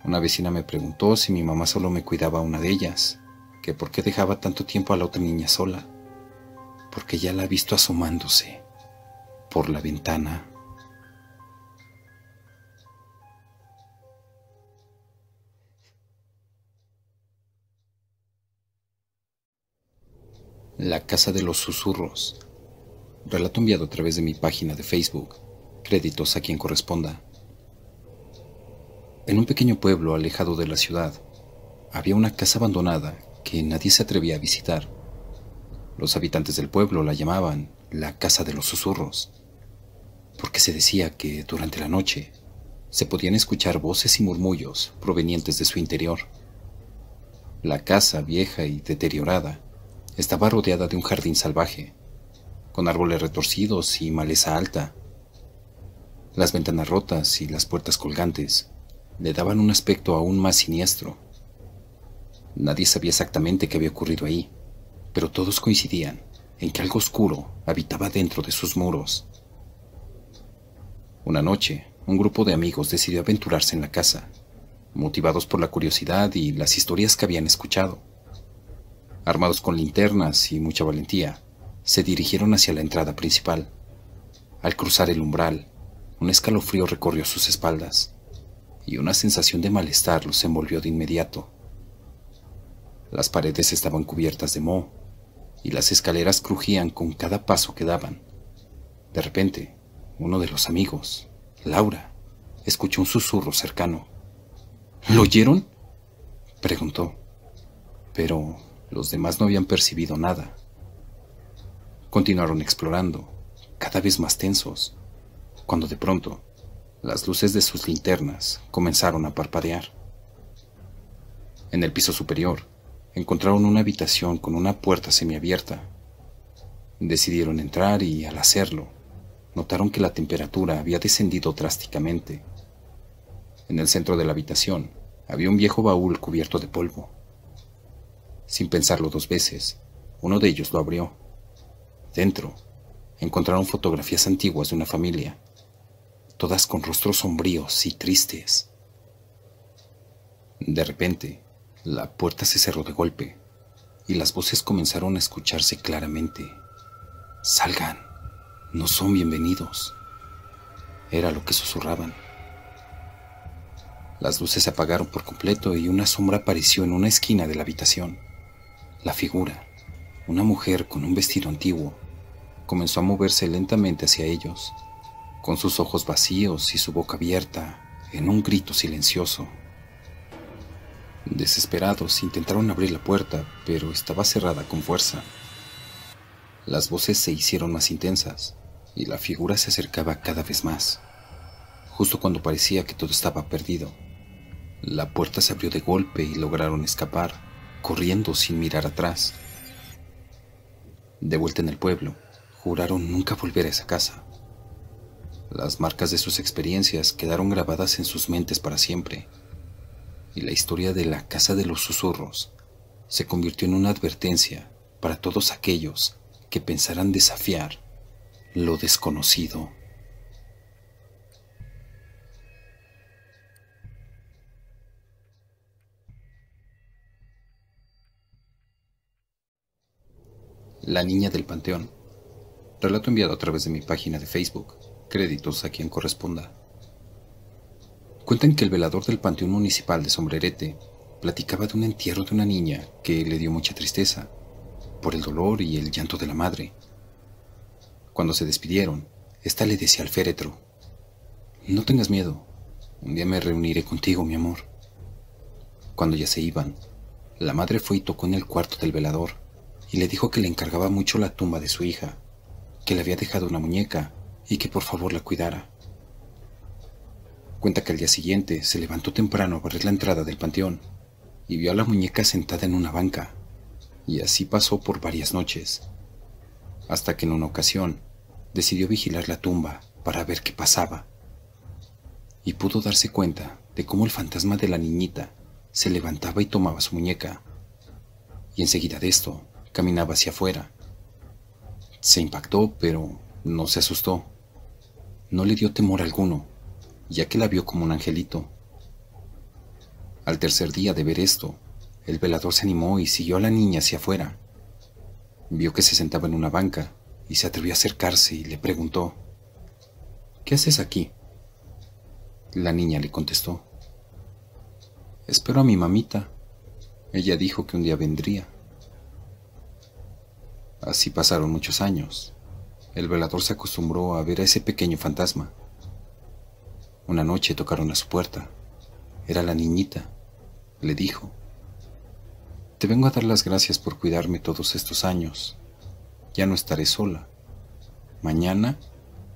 Una vecina me preguntó si mi mamá solo me cuidaba a una de ellas, que por qué dejaba tanto tiempo a la otra niña sola, porque ya la ha visto asomándose por la ventana. La casa de los susurros. Relato enviado a través de mi página de Facebook. Créditos a quien corresponda. En un pequeño pueblo alejado de la ciudad, había una casa abandonada que nadie se atrevía a visitar. Los habitantes del pueblo la llamaban la Casa de los Susurros, porque se decía que durante la noche se podían escuchar voces y murmullos provenientes de su interior. La casa, vieja y deteriorada, estaba rodeada de un jardín salvaje, con árboles retorcidos y maleza alta. Las ventanas rotas y las puertas colgantes le daban un aspecto aún más siniestro. Nadie sabía exactamente qué había ocurrido ahí, pero todos coincidían en que algo oscuro habitaba dentro de sus muros. Una noche, un grupo de amigos decidió aventurarse en la casa, motivados por la curiosidad y las historias que habían escuchado. Armados con linternas y mucha valentía, se dirigieron hacia la entrada principal. Al cruzar el umbral, un escalofrío recorrió sus espaldas y una sensación de malestar los envolvió de inmediato. Las paredes estaban cubiertas de moho y las escaleras crujían con cada paso que daban. De repente, uno de los amigos, Laura, escuchó un susurro cercano. ¿Lo oyeron?, preguntó, pero los demás no habían percibido nada. Continuaron explorando, cada vez más tensos, cuando de pronto las luces de sus linternas comenzaron a parpadear. En el piso superior encontraron una habitación con una puerta semiabierta. Decidieron entrar y, al hacerlo, notaron que la temperatura había descendido drásticamente. En el centro de la habitación había un viejo baúl cubierto de polvo. Sin pensarlo dos veces, uno de ellos lo abrió. Dentro encontraron fotografías antiguas de una familia, todas con rostros sombríos y tristes. De repente, la puerta se cerró de golpe y las voces comenzaron a escucharse claramente. «Salgan, no son bienvenidos», era lo que susurraban. Las luces se apagaron por completo y una sombra apareció en una esquina de la habitación. La figura, una mujer con un vestido antiguo, comenzó a moverse lentamente hacia ellos, con sus ojos vacíos y su boca abierta, en un grito silencioso. Desesperados, intentaron abrir la puerta, pero estaba cerrada con fuerza. Las voces se hicieron más intensas y la figura se acercaba cada vez más. Justo cuando parecía que todo estaba perdido, la puerta se abrió de golpe y lograron escapar, corriendo sin mirar atrás. De vuelta en el pueblo, juraron nunca volver a esa casa. Las marcas de sus experiencias quedaron grabadas en sus mentes para siempre, y la historia de la Casa de los Susurros se convirtió en una advertencia para todos aquellos que pensaran desafiar lo desconocido. La niña del panteón. Relato enviado a través de mi página de Facebook. Créditos a quien corresponda. Cuentan que el velador del Panteón Municipal de Sombrerete platicaba de un entierro de una niña que le dio mucha tristeza por el dolor y el llanto de la madre. Cuando se despidieron, ésta le decía al féretro: «No tengas miedo, un día me reuniré contigo, mi amor». Cuando ya se iban, la madre fue y tocó en el cuarto del velador y le dijo que le encargaba mucho la tumba de su hija, que le había dejado una muñeca y que por favor la cuidara. Cuenta que al día siguiente se levantó temprano a barrer la entrada del panteón y vio a la muñeca sentada en una banca, y así pasó por varias noches, hasta que en una ocasión decidió vigilar la tumba para ver qué pasaba, y pudo darse cuenta de cómo el fantasma de la niñita se levantaba y tomaba su muñeca, y enseguida de esto caminaba hacia afuera. Se impactó, pero no se asustó. No le dio temor alguno, ya que la vio como un angelito. Al tercer día de ver esto, el velador se animó y siguió a la niña hacia afuera. Vio que se sentaba en una banca y se atrevió a acercarse y le preguntó: «¿Qué haces aquí?». La niña le contestó: «Espero a mi mamita. Ella dijo que un día vendría». Así pasaron muchos años. El velador se acostumbró a ver a ese pequeño fantasma. Una noche tocaron a su puerta. Era la niñita. Le dijo: «Te vengo a dar las gracias por cuidarme todos estos años. Ya no estaré sola. Mañana,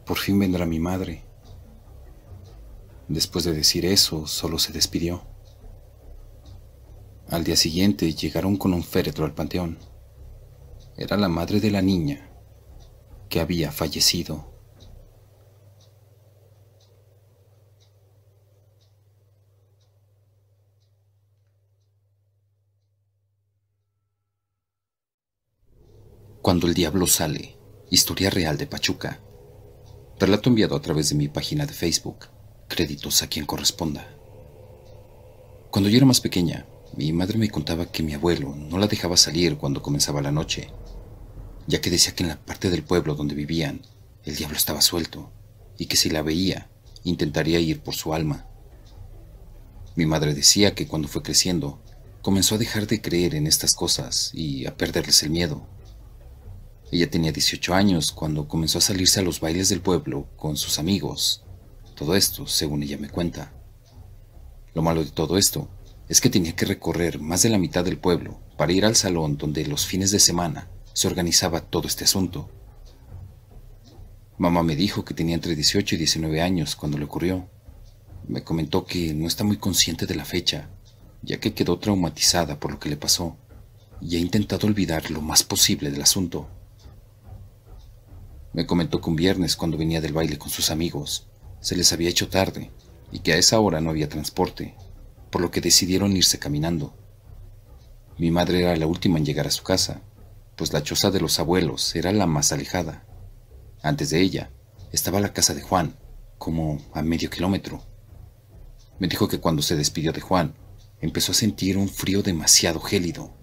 por fin vendrá mi madre». Después de decir eso, solo se despidió. Al día siguiente llegaron con un féretro al panteón. Era la madre de la niña, que había fallecido. Cuando el diablo sale, historia real de Pachuca. Relato enviado a través de mi página de Facebook. Créditos a quien corresponda. Cuando yo era más pequeña, mi madre me contaba que mi abuelo no la dejaba salir cuando comenzaba la noche, ya que decía que en la parte del pueblo donde vivían, el diablo estaba suelto, y que si la veía, intentaría ir por su alma. Mi madre decía que cuando fue creciendo, comenzó a dejar de creer en estas cosas y a perderles el miedo. Ella tenía 18 años cuando comenzó a salirse a los bailes del pueblo con sus amigos. Todo esto, según ella me cuenta. Lo malo de todo esto es que tenía que recorrer más de la mitad del pueblo para ir al salón donde los fines de semana se organizaba todo este asunto. Mamá me dijo que tenía entre 18 y 19 años cuando le ocurrió. Me comentó que no está muy consciente de la fecha, ya que quedó traumatizada por lo que le pasó y ha intentado olvidar lo más posible del asunto. Me comentó que un viernes, cuando venía del baile con sus amigos, se les había hecho tarde y que a esa hora no había transporte, por lo que decidieron irse caminando. Mi madre era la última en llegar a su casa, pues la choza de los abuelos era la más alejada. Antes de ella estaba la casa de Juan, como a medio kilómetro. Me dijo que cuando se despidió de Juan, empezó a sentir un frío demasiado gélido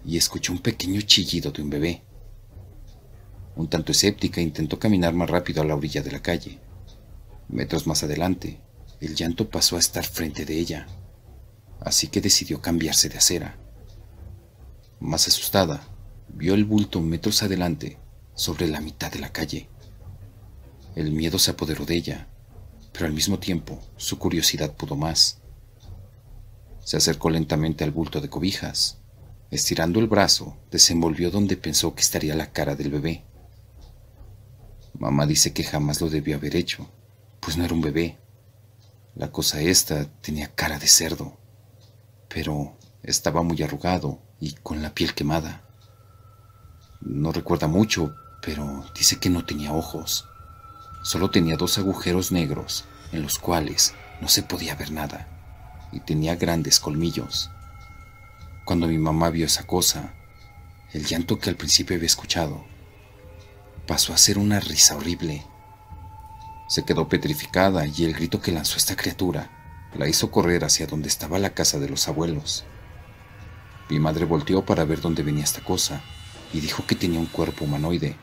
y escuchó un pequeño chillido de un bebé. Un tanto escéptica, intentó caminar más rápido a la orilla de la calle. Metros más adelante, el llanto pasó a estar frente de ella, así que decidió cambiarse de acera. Más asustada, vio el bulto metros adelante, sobre la mitad de la calle. El miedo se apoderó de ella, pero al mismo tiempo su curiosidad pudo más. Se acercó lentamente al bulto de cobijas. Estirando el brazo, desenvolvió donde pensó que estaría la cara del bebé. Mamá dice que jamás lo debió haber hecho, pues no era un bebé. La cosa esta tenía cara de cerdo, pero estaba muy arrugado y con la piel quemada. No recuerda mucho, pero dice que no tenía ojos. Solo tenía 2 agujeros negros en los cuales no se podía ver nada, y tenía grandes colmillos. Cuando mi mamá vio esa cosa, el llanto que al principio había escuchado pasó a ser una risa horrible. Se quedó petrificada y el grito que lanzó esta criatura la hizo correr hacia donde estaba la casa de los abuelos. Mi madre volteó para ver dónde venía esta cosa y dijo que tenía un cuerpo humanoide,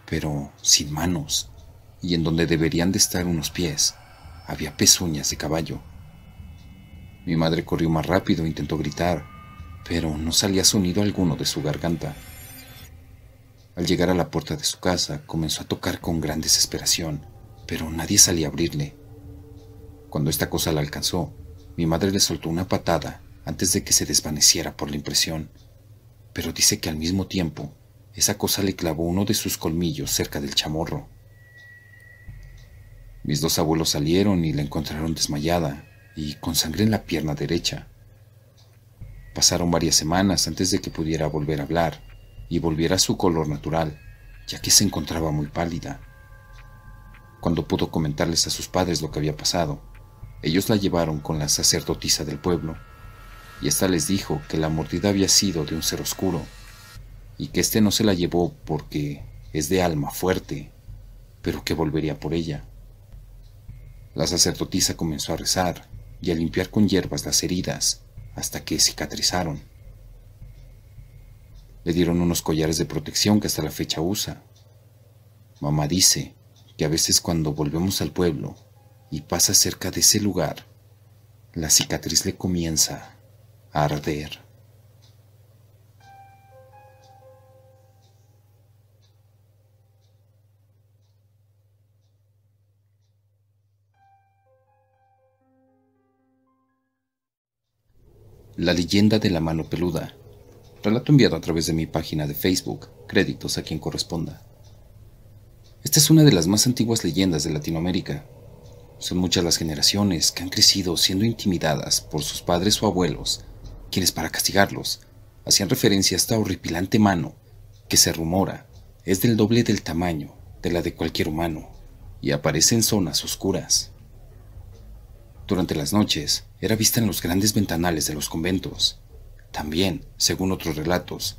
pero sin manos y en donde deberían de estar unos pies, había pezuñas de caballo. Mi madre corrió más rápido e intentó gritar, pero no salía sonido alguno de su garganta. Al llegar a la puerta de su casa, comenzó a tocar con gran desesperación, pero nadie salía a abrirle. Cuando esta cosa la alcanzó, mi madre le soltó una patada antes de que se desvaneciera por la impresión, pero dice que al mismo tiempo, esa cosa le clavó uno de sus colmillos cerca del chamorro. Mis dos abuelos salieron y la encontraron desmayada y con sangre en la pierna derecha. Pasaron varias semanas antes de que pudiera volver a hablar y volviera a su color natural, ya que se encontraba muy pálida. Cuando pudo comentarles a sus padres lo que había pasado, ellos la llevaron con la sacerdotisa del pueblo, y ésta les dijo que la mordida había sido de un ser oscuro, y que éste no se la llevó porque es de alma fuerte, pero que volvería por ella. La sacerdotisa comenzó a rezar y a limpiar con hierbas las heridas hasta que cicatrizaron. Le dieron unos collares de protección que hasta la fecha usa. Mamá dice que a veces cuando volvemos al pueblo y pasa cerca de ese lugar, la cicatriz le comienza a arder. La leyenda de la mano peluda. Relato enviado a través de mi página de Facebook. Créditos a quien corresponda. Esta es una de las más antiguas leyendas de Latinoamérica. Son muchas las generaciones que han crecido siendo intimidadas por sus padres o abuelos, quienes para castigarlos hacían referencia a esta horripilante mano que se rumora es del doble del tamaño de la de cualquier humano y aparece en zonas oscuras. Durante las noches era vista en los grandes ventanales de los conventos. También, según otros relatos,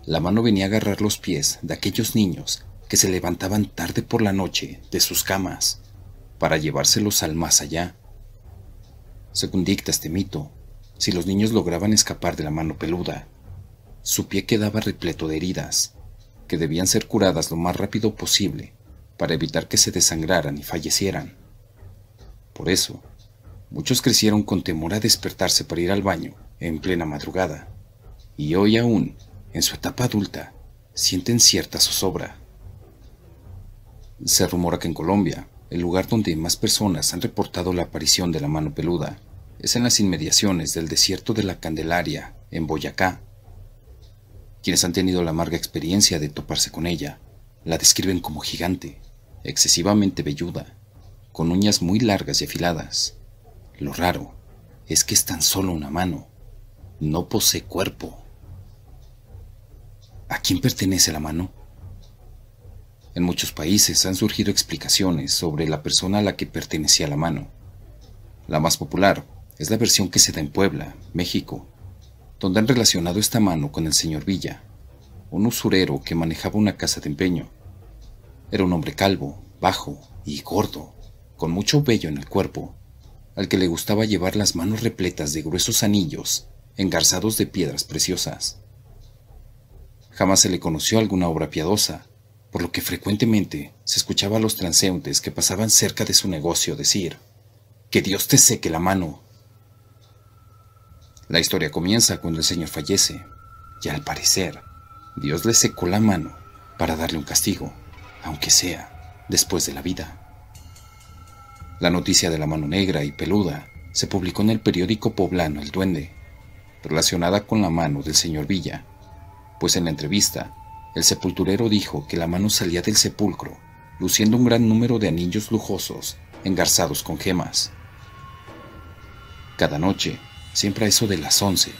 la mano venía a agarrar los pies de aquellos niños que se levantaban tarde por la noche de sus camas para llevárselos al más allá. Según dicta este mito, si los niños lograban escapar de la mano peluda, su pie quedaba repleto de heridas, que debían ser curadas lo más rápido posible para evitar que se desangraran y fallecieran. Por eso, muchos crecieron con temor a despertarse para ir al baño en plena madrugada, y hoy aún, en su etapa adulta, sienten cierta zozobra. Se rumora que en Colombia, el lugar donde más personas han reportado la aparición de la mano peluda es en las inmediaciones del desierto de la Candelaria, en Boyacá. Quienes han tenido la amarga experiencia de toparse con ella, la describen como gigante, excesivamente velluda, con uñas muy largas y afiladas. Lo raro es que es tan solo una mano, no posee cuerpo. ¿A quién pertenece la mano? En muchos países han surgido explicaciones sobre la persona a la que pertenecía la mano. La más popular es la versión que se da en Puebla, México, donde han relacionado esta mano con el señor Villa, un usurero que manejaba una casa de empeño. Era un hombre calvo, bajo y gordo, con mucho vello en el cuerpo, al que le gustaba llevar las manos repletas de gruesos anillos engarzados de piedras preciosas. Jamás se le conoció alguna obra piadosa, por lo que frecuentemente se escuchaba a los transeúntes que pasaban cerca de su negocio decir: «Que Dios te seque la mano». La historia comienza cuando el señor fallece, y al parecer, Dios le secó la mano para darle un castigo, aunque sea después de la vida. La noticia de la mano negra y peluda se publicó en el periódico poblano El Duende, relacionada con la mano del señor Villa, pues en la entrevista, el sepulturero dijo que la mano salía del sepulcro, luciendo un gran número de anillos lujosos engarzados con gemas. Cada noche, siempre a eso de las 11,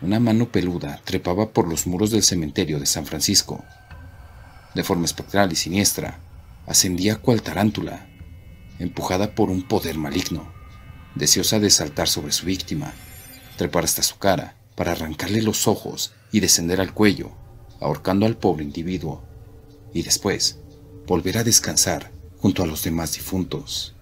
una mano peluda trepaba por los muros del cementerio de San Francisco. De forma espectral y siniestra, ascendía cual tarántula, empujada por un poder maligno, deseosa de saltar sobre su víctima, trepar hasta su cara para arrancarle los ojos y descender al cuello, ahorcando al pobre individuo, y después volver a descansar junto a los demás difuntos.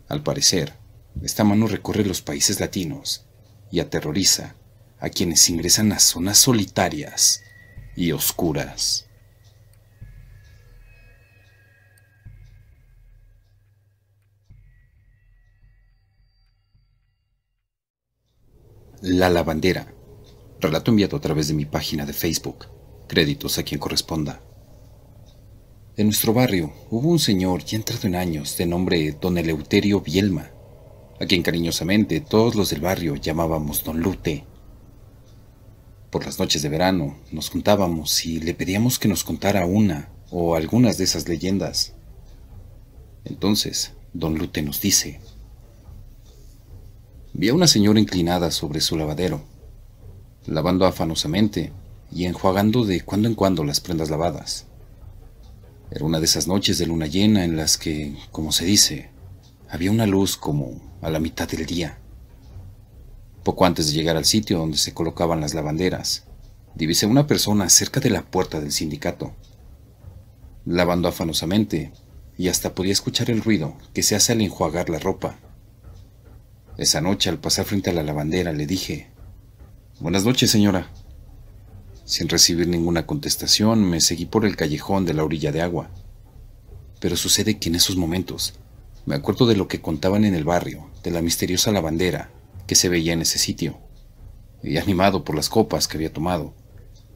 Al parecer, esta mano recorre los países latinos y aterroriza a quienes ingresan a zonas solitarias y oscuras. La lavandera. Relato enviado a través de mi página de Facebook. Créditos a quien corresponda. En nuestro barrio hubo un señor ya entrado en años de nombre Don Eleuterio Bielma, a quien cariñosamente todos los del barrio llamábamos Don Lute. Por las noches de verano nos juntábamos y le pedíamos que nos contara una o algunas de esas leyendas. Entonces, Don Lute nos dice: vi a una señora inclinada sobre su lavadero, lavando afanosamente y enjuagando de cuando en cuando las prendas lavadas. Era una de esas noches de luna llena en las que, como se dice, había una luz como a la mitad del día. Poco antes de llegar al sitio donde se colocaban las lavanderas, divisé una persona cerca de la puerta del sindicato, lavando afanosamente, y hasta podía escuchar el ruido que se hace al enjuagar la ropa. Esa noche, al pasar frente a la lavandera, le dije: «Buenas noches, señora». Sin recibir ninguna contestación, me seguí por el callejón de la orilla de agua. Pero sucede que en esos momentos me acuerdo de lo que contaban en el barrio, de la misteriosa lavandera que se veía en ese sitio, y animado por las copas que había tomado,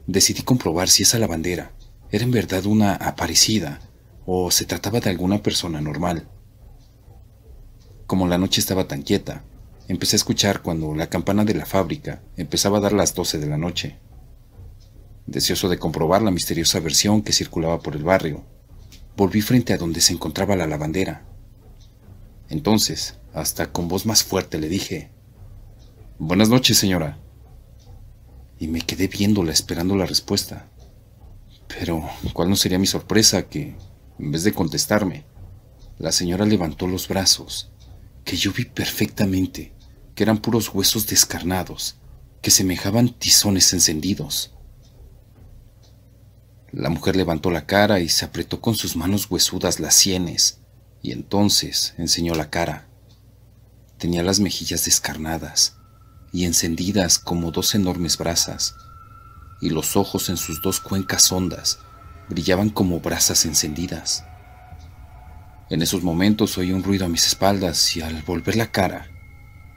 decidí comprobar si esa lavandera era en verdad una aparecida o se trataba de alguna persona normal. Como la noche estaba tan quieta, empecé a escuchar cuando la campana de la fábrica empezaba a dar las 12 de la noche. Deseoso de comprobar la misteriosa versión que circulaba por el barrio, volví frente a donde se encontraba la lavandera. Entonces, hasta con voz más fuerte, le dije: «Buenas noches, señora». Y me quedé viéndola esperando la respuesta. Pero, ¿cuál no sería mi sorpresa que, en vez de contestarme, la señora levantó los brazos, que yo vi perfectamente que eran puros huesos descarnados, que semejaban tizones encendidos? La mujer levantó la cara y se apretó con sus manos huesudas las sienes, y entonces enseñó la cara. Tenía las mejillas descarnadas y encendidas como 2 enormes brasas, y los ojos en sus 2 cuencas hondas brillaban como brasas encendidas. En esos momentos oí un ruido a mis espaldas y al volver la cara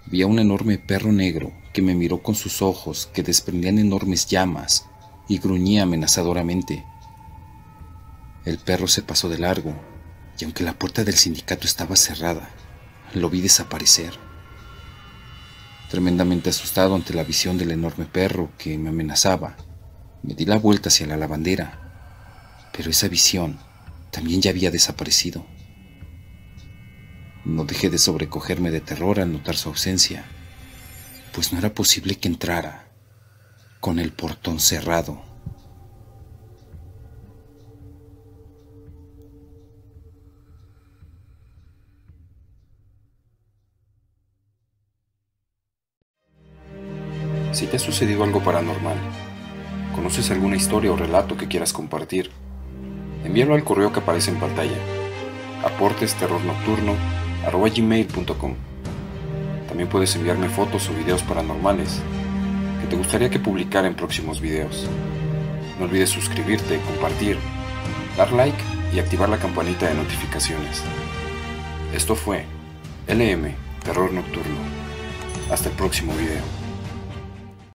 vi a un enorme perro negro que me miró con sus ojos que desprendían enormes llamas y gruñía amenazadoramente. El perro se pasó de largo y aunque la puerta del sindicato estaba cerrada, lo vi desaparecer. Tremendamente asustado ante la visión del enorme perro que me amenazaba, me di la vuelta hacia la lavandera, pero esa visión también ya había desaparecido. No dejé de sobrecogerme de terror al notar su ausencia, pues no era posible que entrara con el portón cerrado. Si te ha sucedido algo paranormal, conoces alguna historia o relato que quieras compartir, envíalo al correo que aparece en pantalla, aportesterrornocturno@gmail.com. También puedes enviarme fotos o videos paranormales que te gustaría que publicara en próximos videos. No olvides suscribirte, compartir, dar like y activar la campanita de notificaciones. Esto fue LM Terror Nocturno. Hasta el próximo video.